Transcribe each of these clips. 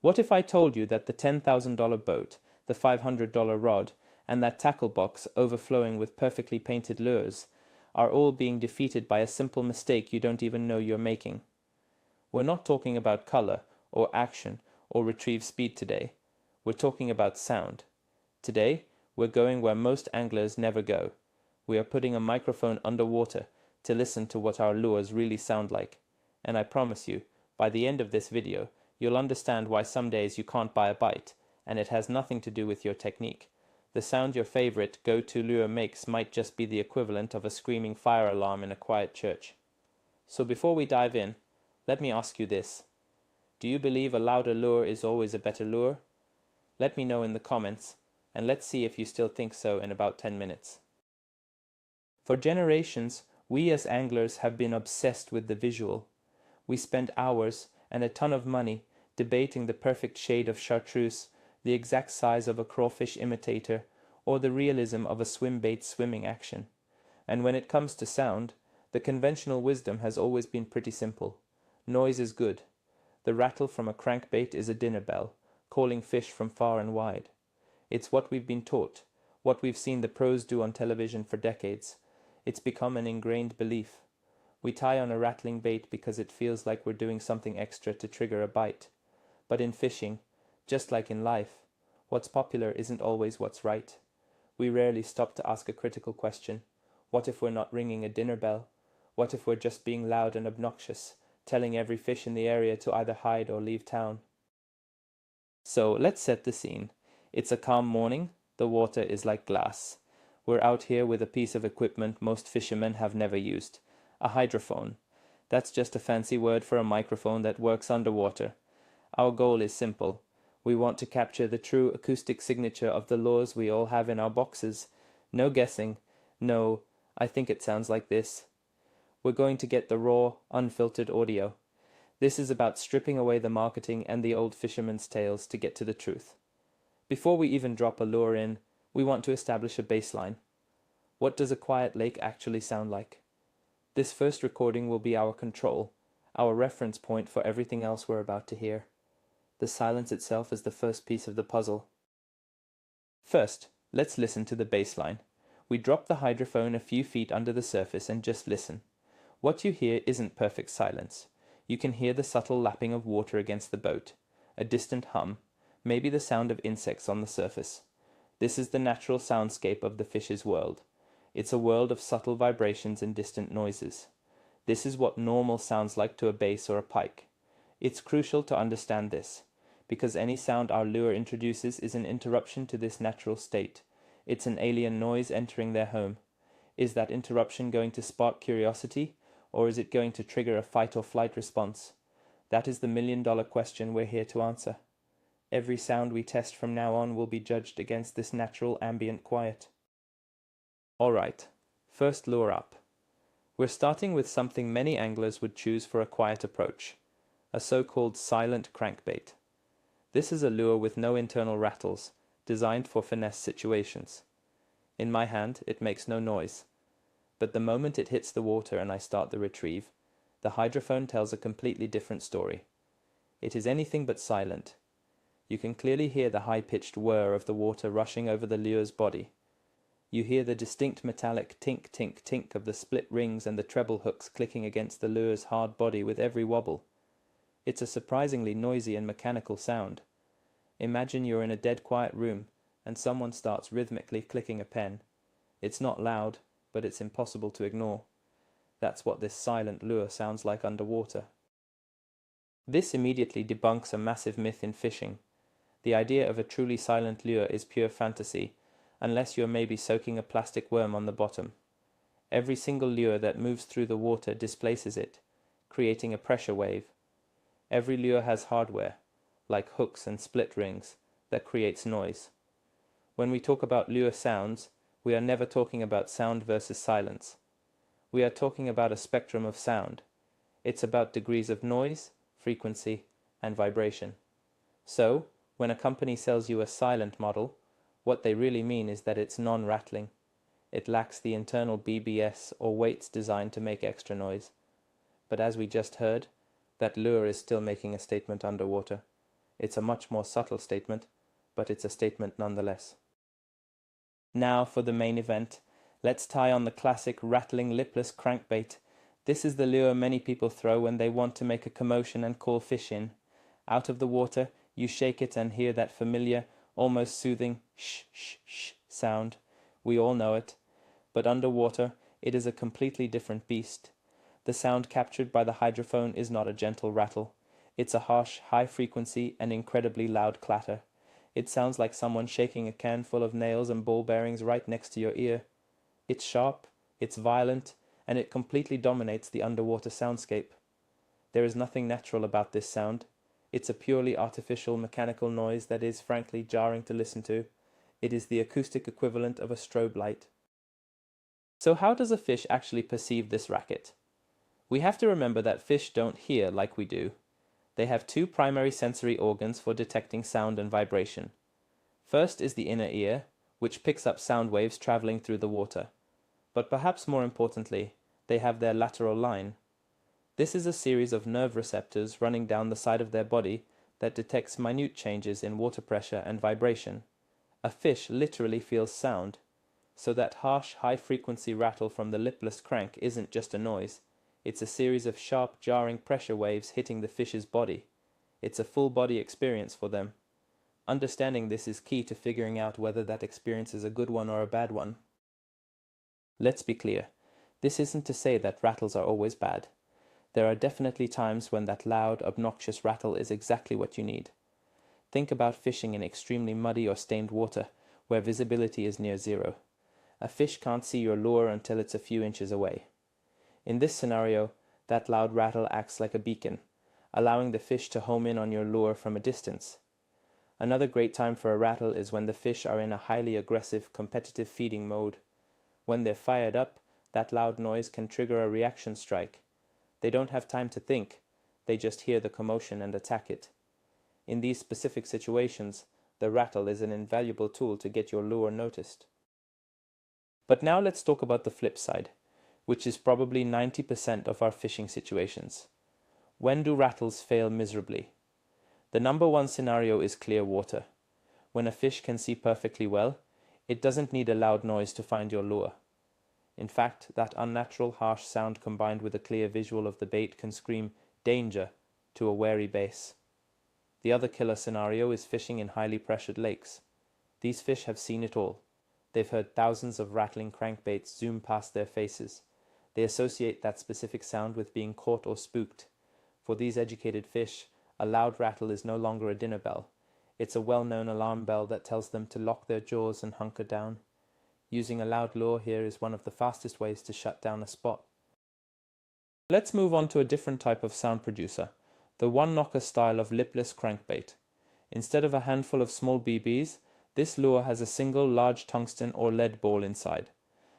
What if I told you that the $10,000 boat, the $500 rod, and that tackle box overflowing with perfectly painted lures are all being defeated by a simple mistake you don't even know you're making? We're not talking about color or action or retrieve speed today. We're talking about sound. Today, we're going where most anglers never go. We are putting a microphone underwater to listen to what our lures really sound like. And I promise you, by the end of this video, you'll understand why some days you can't buy a bite, and it has nothing to do with your technique. The sound your favorite go-to lure makes might just be the equivalent of a screaming fire alarm in a quiet church. So before we dive in, let me ask you this. Do you believe a louder lure is always a better lure? Let me know in the comments, and let's see if you still think so in about 10 minutes. For generations, we as anglers have been obsessed with the visual. We spend hours and a ton of money debating the perfect shade of chartreuse, the exact size of a crawfish imitator, or the realism of a swimbait swimming action. And when it comes to sound, the conventional wisdom has always been pretty simple. Noise is good. The rattle from a crankbait is a dinner bell, calling fish from far and wide. It's what we've been taught, what we've seen the pros do on television for decades. It's become an ingrained belief. We tie on a rattling bait because it feels like we're doing something extra to trigger a bite. But in fishing, just like in life, what's popular isn't always what's right. We rarely stop to ask a critical question. What if we're not ringing a dinner bell? What if we're just being loud and obnoxious, telling every fish in the area to either hide or leave town? So let's set the scene. It's a calm morning. The water is like glass. We're out here with a piece of equipment most fishermen have never used. A hydrophone. That's just a fancy word for a microphone that works underwater. Our goal is simple. We want to capture the true acoustic signature of the lures we all have in our boxes. No guessing. No, I think it sounds like this. We're going to get the raw, unfiltered audio. This is about stripping away the marketing and the old fisherman's tales to get to the truth. Before we even drop a lure in, we want to establish a baseline. What does a quiet lake actually sound like? This first recording will be our control, our reference point for everything else we're about to hear. The silence itself is the first piece of the puzzle. First, let's listen to the baseline. We drop the hydrophone a few feet under the surface and just listen. What you hear isn't perfect silence. You can hear the subtle lapping of water against the boat, a distant hum, maybe the sound of insects on the surface. This is the natural soundscape of the fish's world. It's a world of subtle vibrations and distant noises. This is what normal sounds like to a bass or a pike. It's crucial to understand this, because any sound our lure introduces is an interruption to this natural state. It's an alien noise entering their home. Is that interruption going to spark curiosity, or is it going to trigger a fight or flight response? That is the million-dollar question we're here to answer. Every sound we test from now on will be judged against this natural ambient quiet. Alright, first lure up. We're starting with something many anglers would choose for a quiet approach, a so-called silent crankbait. This is a lure with no internal rattles, designed for finesse situations. In my hand, it makes no noise. But the moment it hits the water and I start the retrieve, the hydrophone tells a completely different story. It is anything but silent. You can clearly hear the high-pitched whir of the water rushing over the lure's body. You hear the distinct metallic tink, tink, tink of the split rings and the treble hooks clicking against the lure's hard body with every wobble. It's a surprisingly noisy and mechanical sound. Imagine you're in a dead quiet room and someone starts rhythmically clicking a pen. It's not loud, but it's impossible to ignore. That's what this silent lure sounds like underwater. This immediately debunks a massive myth in fishing. The idea of a truly silent lure is pure fantasy, unless you're maybe soaking a plastic worm on the bottom. Every single lure that moves through the water displaces it, creating a pressure wave. Every lure has hardware, like hooks and split rings, that creates noise. When we talk about lure sounds, we are never talking about sound versus silence. We are talking about a spectrum of sound. It's about degrees of noise, frequency, and vibration. So, when a company sells you a silent model, what they really mean is that it's non-rattling. It lacks the internal BBS or weights designed to make extra noise. But as we just heard, that lure is still making a statement underwater. It's a much more subtle statement, but it's a statement nonetheless. Now for the main event. Let's tie on the classic rattling lipless crankbait. This is the lure many people throw when they want to make a commotion and call fish in. Out of the water, you shake it and hear that familiar, almost soothing shh shh shh sound. We all know it. But underwater, it is a completely different beast. The sound captured by the hydrophone is not a gentle rattle. It's a harsh, high-frequency and incredibly loud clatter. It sounds like someone shaking a can full of nails and ball bearings right next to your ear. It's sharp, it's violent, and it completely dominates the underwater soundscape. There is nothing natural about this sound. It's a purely artificial mechanical noise that is frankly jarring to listen to. It is the acoustic equivalent of a strobe light. So how does a fish actually perceive this racket? We have to remember that fish don't hear like we do. They have two primary sensory organs for detecting sound and vibration. First is the inner ear, which picks up sound waves traveling through the water. But perhaps more importantly, they have their lateral line. This is a series of nerve receptors running down the side of their body that detects minute changes in water pressure and vibration. A fish literally feels sound. So that harsh, high-frequency rattle from the lipless crank isn't just a noise. It's a series of sharp, jarring pressure waves hitting the fish's body. It's a full-body experience for them. Understanding this is key to figuring out whether that experience is a good one or a bad one. Let's be clear. This isn't to say that rattles are always bad. There are definitely times when that loud, obnoxious rattle is exactly what you need. Think about fishing in extremely muddy or stained water, where visibility is near zero. A fish can't see your lure until it's a few inches away. In this scenario, that loud rattle acts like a beacon, allowing the fish to home in on your lure from a distance. Another great time for a rattle is when the fish are in a highly aggressive, competitive feeding mode. When they're fired up, that loud noise can trigger a reaction strike. They don't have time to think, they just hear the commotion and attack it. In these specific situations, the rattle is an invaluable tool to get your lure noticed. But now let's talk about the flip side, which is probably 90% of our fishing situations. When do rattles fail miserably? The number one scenario is clear water. When a fish can see perfectly well, it doesn't need a loud noise to find your lure. In fact, that unnatural harsh sound combined with a clear visual of the bait can scream danger to a wary bass. The other killer scenario is fishing in highly pressured lakes. These fish have seen it all. They've heard thousands of rattling crankbaits zoom past their faces. They associate that specific sound with being caught or spooked. For these educated fish, a loud rattle is no longer a dinner bell. It's a well-known alarm bell that tells them to lock their jaws and hunker down. Using a loud lure here is one of the fastest ways to shut down a spot. Let's move on to a different type of sound producer, the one-knocker style of lipless crankbait. Instead of a handful of small BBs, this lure has a single large tungsten or lead ball inside.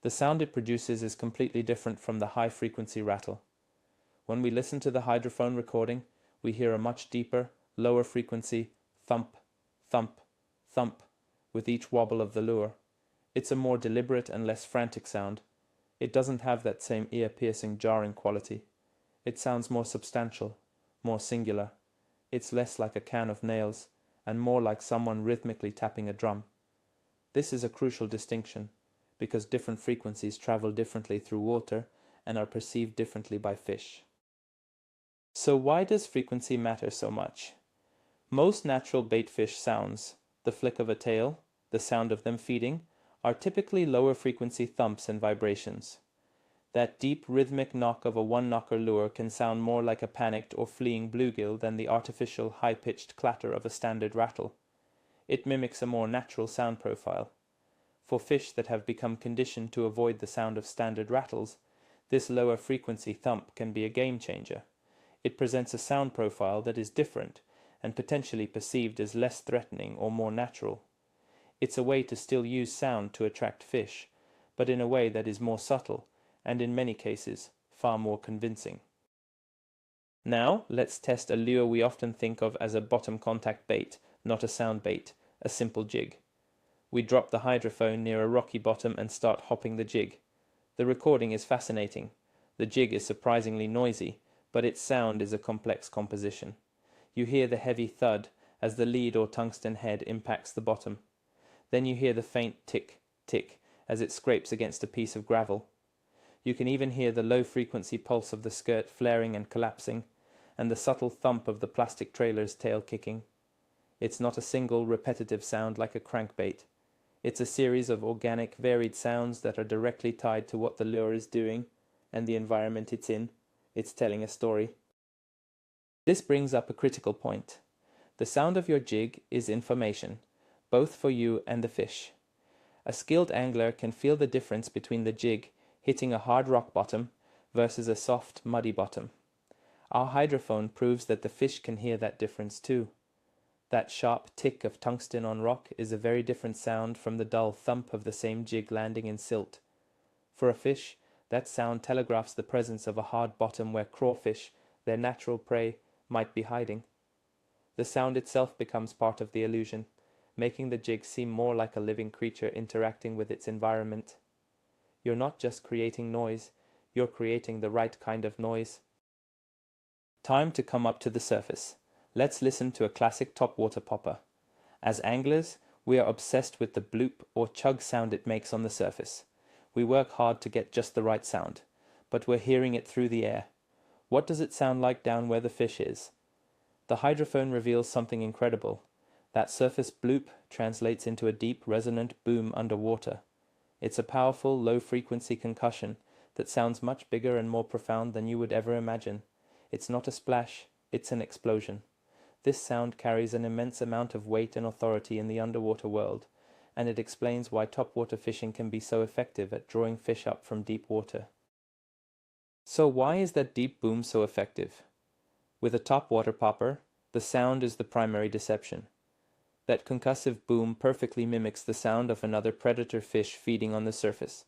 The sound it produces is completely different from the high-frequency rattle. When we listen to the hydrophone recording, we hear a much deeper, lower frequency thump, thump, thump with each wobble of the lure. It's a more deliberate and less frantic sound. It doesn't have that same ear-piercing, jarring quality. It sounds more substantial, more singular. It's less like a can of nails, and more like someone rhythmically tapping a drum. This is a crucial distinction, because different frequencies travel differently through water and are perceived differently by fish. So why does frequency matter so much? Most natural baitfish sounds, the flick of a tail, the sound of them feeding, are typically lower frequency thumps and vibrations. That deep rhythmic knock of a one-knocker lure can sound more like a panicked or fleeing bluegill than the artificial high-pitched clatter of a standard rattle. It mimics a more natural sound profile. For fish that have become conditioned to avoid the sound of standard rattles, this lower frequency thump can be a game changer. It presents a sound profile that is different and potentially perceived as less threatening or more natural. It's a way to still use sound to attract fish, but in a way that is more subtle and in many cases far more convincing. Now let's test a lure we often think of as a bottom contact bait, not a sound bait, a simple jig. We drop the hydrophone near a rocky bottom and start hopping the jig. The recording is fascinating. The jig is surprisingly noisy, but its sound is a complex composition. You hear the heavy thud as the lead or tungsten head impacts the bottom. Then you hear the faint tick, tick as it scrapes against a piece of gravel. You can even hear the low-frequency pulse of the skirt flaring and collapsing, and the subtle thump of the plastic trailer's tail kicking. It's not a single, repetitive sound like a crankbait. It's a series of organic, varied sounds that are directly tied to what the lure is doing and the environment it's in. It's telling a story. This brings up a critical point. The sound of your jig is information, both for you and the fish. A skilled angler can feel the difference between the jig hitting a hard rock bottom versus a soft, muddy bottom. Our hydrophone proves that the fish can hear that difference too. That sharp tick of tungsten on rock is a very different sound from the dull thump of the same jig landing in silt. For a fish, that sound telegraphs the presence of a hard bottom where crawfish, their natural prey, might be hiding. The sound itself becomes part of the illusion, making the jig seem more like a living creature interacting with its environment. You're not just creating noise, you're creating the right kind of noise. Time to come up to the surface. Let's listen to a classic topwater popper. As anglers, we are obsessed with the bloop or chug sound it makes on the surface. We work hard to get just the right sound, but we're hearing it through the air. What does it sound like down where the fish is? The hydrophone reveals something incredible. That surface bloop translates into a deep, resonant boom underwater. It's a powerful, low-frequency concussion that sounds much bigger and more profound than you would ever imagine. It's not a splash, it's an explosion. This sound carries an immense amount of weight and authority in the underwater world, and it explains why topwater fishing can be so effective at drawing fish up from deep water. So why is that deep boom so effective? With a topwater popper, the sound is the primary deception. That concussive boom perfectly mimics the sound of another predator fish feeding on the surface.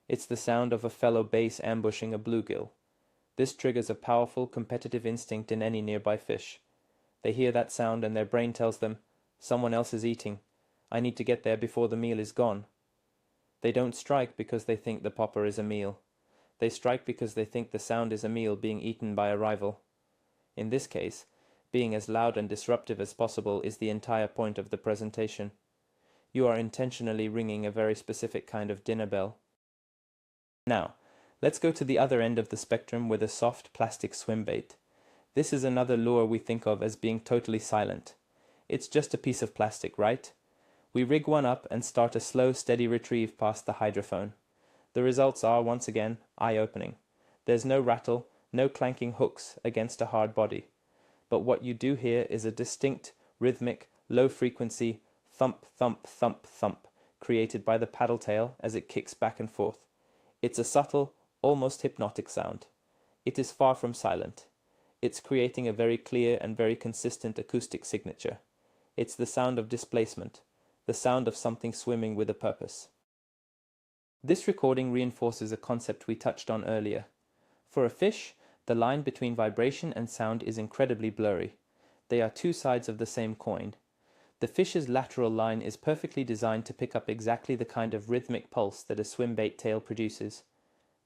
It's the sound of a fellow bass ambushing a bluegill. This triggers a powerful competitive instinct in any nearby fish. They hear that sound and their brain tells them, someone else is eating. I need to get there before the meal is gone. They don't strike because they think the popper is a meal. They strike because they think the sound is a meal being eaten by a rival. In this case, being as loud and disruptive as possible is the entire point of the presentation. You are intentionally ringing a very specific kind of dinner bell. Now, let's go to the other end of the spectrum with a soft plastic swimbait. This is another lure we think of as being totally silent. It's just a piece of plastic, right? We rig one up and start a slow, steady retrieve past the hydrophone. The results are, once again, eye-opening. There's no rattle, no clanking hooks against a hard body. But what you do hear is a distinct, rhythmic, low-frequency thump, thump, thump, thump created by the paddle tail as it kicks back and forth. It's a subtle, almost hypnotic sound. It is far from silent. It's creating a very clear and very consistent acoustic signature. It's the sound of displacement, the sound of something swimming with a purpose. This recording reinforces a concept we touched on earlier. For a fish, the line between vibration and sound is incredibly blurry. They are two sides of the same coin. The fish's lateral line is perfectly designed to pick up exactly the kind of rhythmic pulse that a swimbait tail produces.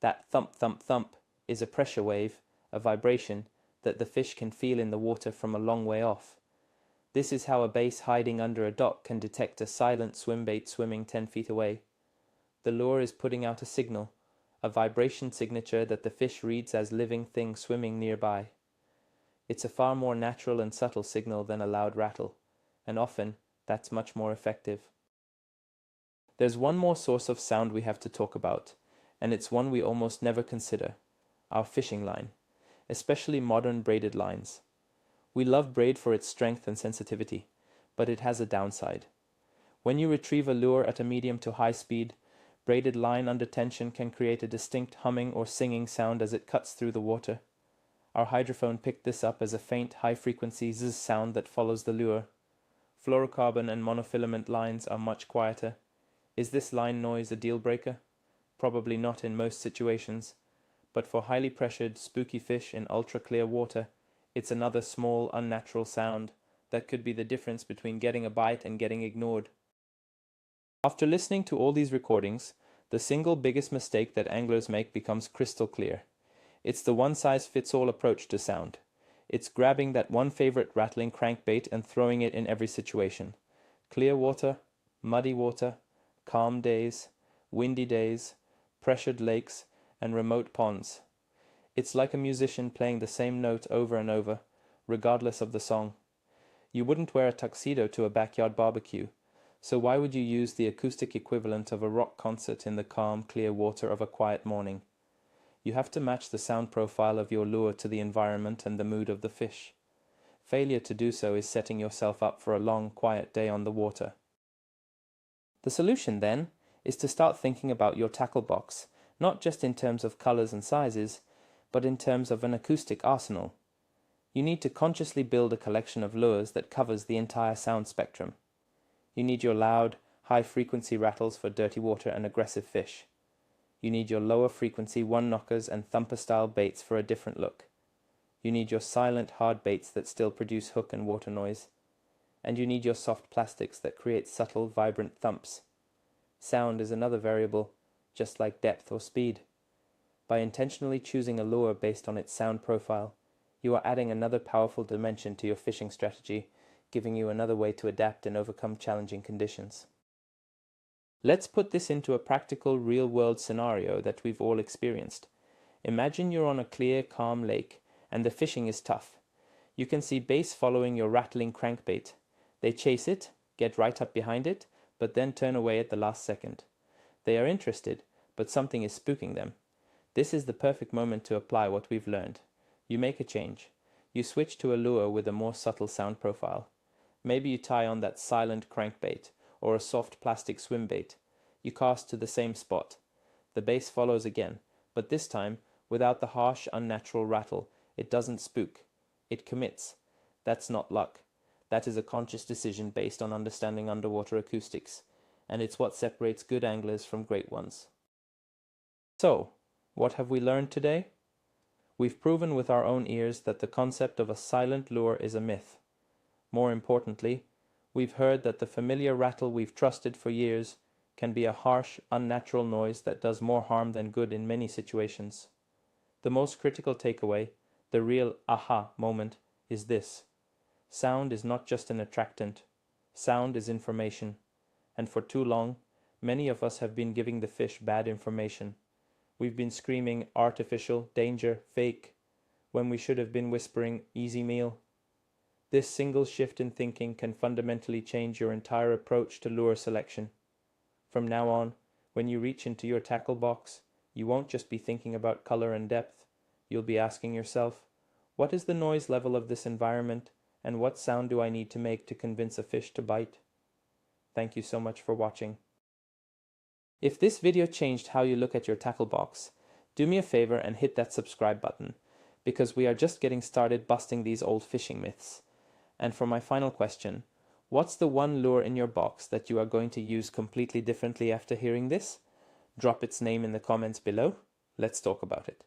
That thump, thump, thump is a pressure wave, a vibration, that the fish can feel in the water from a long way off. This is how a bass hiding under a dock can detect a silent swimbait swimming 10 feet away. The lure is putting out a signal, a vibration signature that the fish reads as living thing swimming nearby. It's a far more natural and subtle signal than a loud rattle, and often that's much more effective. There's one more source of sound we have to talk about, and it's one we almost never consider: our fishing line, especially modern braided lines. We love braid for its strength and sensitivity, but it has a downside. When you retrieve a lure at a medium to high speed, braided line under tension can create a distinct humming or singing sound as it cuts through the water. Our hydrophone picked this up as a faint, high-frequency zzz sound that follows the lure. Fluorocarbon and monofilament lines are much quieter. Is this line noise a deal-breaker? Probably not in most situations, but for highly pressured, spooky fish in ultra-clear water, it's another small, unnatural sound that could be the difference between getting a bite and getting ignored. After listening to all these recordings, the single biggest mistake that anglers make becomes crystal clear. It's the one-size-fits-all approach to sound. It's grabbing that one favorite rattling crankbait and throwing it in every situation. Clear water, muddy water, calm days, windy days, pressured lakes, and remote ponds. It's like a musician playing the same note over and over, regardless of the song. You wouldn't wear a tuxedo to a backyard barbecue, so why would you use the acoustic equivalent of a rock concert in the calm, clear water of a quiet morning? You have to match the sound profile of your lure to the environment and the mood of the fish. Failure to do so is setting yourself up for a long, quiet day on the water. The solution, then, is to start thinking about your tackle box, not just in terms of colors and sizes, but in terms of an acoustic arsenal. You need to consciously build a collection of lures that covers the entire sound spectrum. You need your loud, high-frequency rattles for dirty water and aggressive fish. You need your lower-frequency one-knockers and thumper-style baits for a different look. You need your silent, hard baits that still produce hook and water noise. And you need your soft plastics that create subtle, vibrant thumps. Sound is another variable, just like depth or speed. By intentionally choosing a lure based on its sound profile, you are adding another powerful dimension to your fishing strategy, giving you another way to adapt and overcome challenging conditions. Let's put this into a practical, real-world scenario that we've all experienced. Imagine you're on a clear, calm lake, and the fishing is tough. You can see bass following your rattling crankbait. They chase it, get right up behind it, but then turn away at the last second. They are interested, but something is spooking them. This is the perfect moment to apply what we've learned. You make a change. You switch to a lure with a more subtle sound profile. Maybe you tie on that silent crankbait or a soft plastic swimbait. You cast to the same spot. The bass follows again, but this time, without the harsh, unnatural rattle, it doesn't spook. It commits. That's not luck. That is a conscious decision based on understanding underwater acoustics, and it's what separates good anglers from great ones. So, what have we learned today? We've proven with our own ears that the concept of a silent lure is a myth. More importantly, we've heard that the familiar rattle we've trusted for years can be a harsh, unnatural noise that does more harm than good in many situations. The most critical takeaway, the real aha moment, is this. Sound is not just an attractant. Sound is information. And for too long, many of us have been giving the fish bad information. We've been screaming artificial, danger, fake, when we should have been whispering easy meal. This single shift in thinking can fundamentally change your entire approach to lure selection. From now on, when you reach into your tackle box, you won't just be thinking about color and depth. You'll be asking yourself, what is the noise level of this environment, and what sound do I need to make to convince a fish to bite? Thank you so much for watching. If this video changed how you look at your tackle box, do me a favor and hit that subscribe button, because we are just getting started busting these old fishing myths. And for my final question, what's the one lure in your box that you are going to use completely differently after hearing this? Drop its name in the comments below. Let's talk about it.